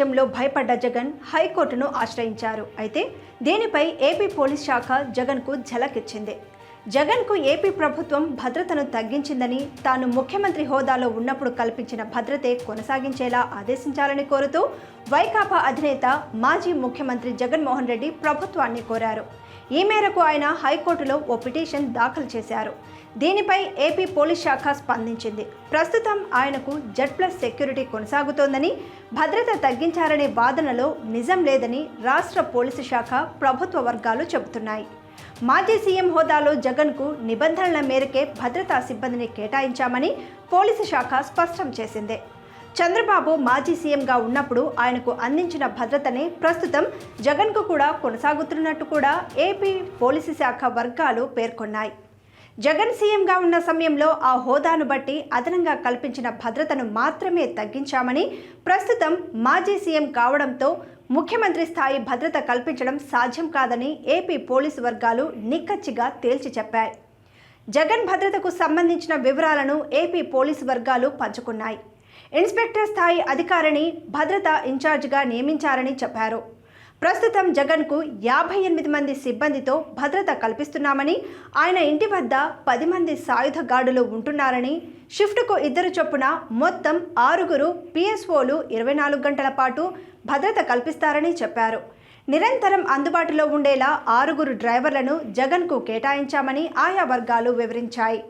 విషయంలో భయపడ్డ జగన్ హైకోర్టును ఆశ్రయించారు. అయితే దీనిపై ఏపీ పోలీస్ శాఖ జగన్కు ఝలకిచ్చింది. జగన్కు ఏపీ ప్రభుత్వం భద్రతను తగ్గించిందని, తాను ముఖ్యమంత్రి హోదాలో ఉన్నప్పుడు కల్పించిన భద్రతే కొనసాగించేలా ఆదేశించాలని కోరుతూ వైకాపా అధినేత మాజీ ముఖ్యమంత్రి జగన్మోహన్ రెడ్డి ప్రభుత్వాన్ని కోరారు. ఈ మేరకు ఆయన హైకోర్టులో ఓ పిటిషన్ దాఖలు చేశారు. దీనిపై ఏపీ పోలీస్ శాఖ స్పందించింది. ప్రస్తుతం ఆయనకు Z+ సెక్యూరిటీ కొనసాగుతోందని, భద్రత తగ్గించారనే వాదనలో నిజం లేదని రాష్ట్ర పోలీసు శాఖ ప్రభుత్వ వర్గాలు చెబుతున్నాయి. మాజీ సీఎం హోదాలో జగన్కు నిబంధనల మేరకే భద్రతా సిబ్బందిని కేటాయించామని పోలీసు శాఖ స్పష్టం చేసింది. చంద్రబాబు మాజీ సీఎంగా ఉన్నప్పుడు ఆయనకు అందించిన భద్రతనే ప్రస్తుతం జగన్కు కూడా కొనసాగుతున్నట్టు కూడా ఏపీ పోలీసు శాఖ వర్గాలు పేర్కొన్నాయి. జగన్ సీఎంగా ఉన్న సమయంలో ఆ హోదాను బట్టి అదనంగా కల్పించిన భద్రతను మాత్రమే తగ్గించామని, ప్రస్తుతం మాజీ సీఎం కావడంతో ముఖ్యమంత్రి స్థాయి భద్రత కల్పించడం సాధ్యం కాదని ఏపీ పోలీసు వర్గాలు నిక్కచ్చిగా తేల్చి చెప్పాయి. జగన్ భద్రతకు సంబంధించిన వివరాలను ఏపీ పోలీసు వర్గాలు పంచుకున్నాయి. ఇన్స్పెక్టర్ స్థాయి అధికారిని భద్రతా ఇన్ఛార్జిగా నియమించారని చెప్పారు. ప్రస్తుతం జగన్కు 58 మంది సిబ్బందితో భద్రత కల్పిస్తున్నామని, ఆయన ఇంటి వద్ద 10 మంది సాయుధ గార్డులు ఉంటున్నారని, షిఫ్ట్కు 2 చొప్పున మొత్తం 6 PSOలు 24 గంటల పాటు భద్రత కల్పిస్తారని చెప్పారు. నిరంతరం అందుబాటులో ఉండేలా 6 డ్రైవర్లను జగన్కు కేటాయించామని ఆయా వర్గాలు వివరించాయి.